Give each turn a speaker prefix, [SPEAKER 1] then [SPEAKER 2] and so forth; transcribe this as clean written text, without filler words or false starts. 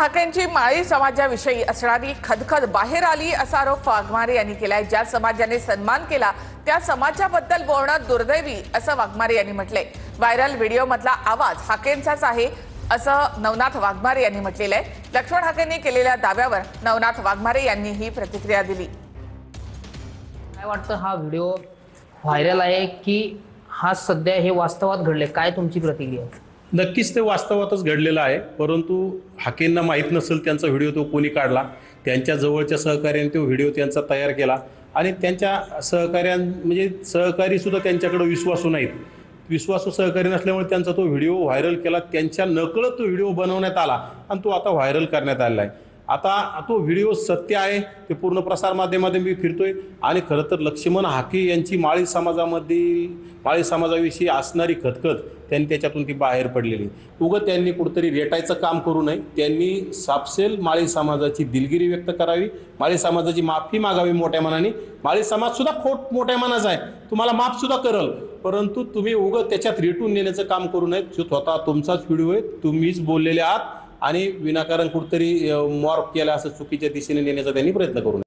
[SPEAKER 1] हाकेंची माळी समाजाविषयी असणारी खदखद बाहेर आली असा आरोप वाघमारे यांनी केलाय। ज्या समाजाने सन्मान केला त्या समाजाबद्दल बोलणं दुर्दैवी असं वाघमारे यांनी म्हटलंय। व्हायरल व्हिडिओ मधला आवाज हाकेंचाच आहे असं नवनाथ वाघमारे यांनी म्हटलेलं आहे। लक्ष्मण हाकेंनी केलेल्या दाव्यावर नवनाथ वाघमारे यांनी ही प्रतिक्रिया दिली।
[SPEAKER 2] काय वाटतं, हा व्हिडिओ व्हायरल आहे की हा सध्या हे वास्तवात घडले? काय तुमची प्रतिक्रिया आहे?
[SPEAKER 3] नक्कीच ते वास्तवातच घडलेलं आहे, परंतु हाकेंना माहीत नसेल त्यांचा व्हिडिओ तो कोणी काढला। त्यांच्या जवळच्या सहकार्याने तो व्हिडिओ त्यांचा तयार केला आणि त्यांच्या म्हणजे सहकारी सुद्धा त्यांच्याकडे विश्वासू नाहीत। विश्वासू सहकारी नसल्यामुळे त्यांचा तो व्हिडिओ व्हायरल केला। त्यांच्या नकळत तो व्हिडिओ बनवण्यात आला आणि तो आता व्हायरल करण्यात आलेला आहे। आता तो व्हिडिओ सत्य आहे, ते पूर्ण प्रसार माध्यमामध्ये मी फिरतोय आणि खरं तर लक्ष्मण हाके यांची माळी समाजाविषयी असणारी खदखद त्यांनी त्याच्यातून ती बाहेर पडलेली। उगाच त्यांनी कुठेतरी रेटायचं काम करू नये। त्यांनी सापसेल माळी समाजाची दिलगिरी व्यक्त करावी, माळी समाजाची माफी मागावी मोठ्या मनाने। माळी समाज सुद्धा खोट मोठ्या मनाचा आहे, तुम्हाला माफ सुद्धा करल, परंतु तुम्ही उगाच त्याच्यात रेटून नेण्याचं काम करू नये। स्वतः तुमचाच व्हिडिओ आहे, तुम्हीच बोललेले आहात आणि विनाकारण कुठेतरी मॉर्फ केला असं चुकीच्या दिशेने नेण्याचा त्यांनी प्रयत्न करू नये।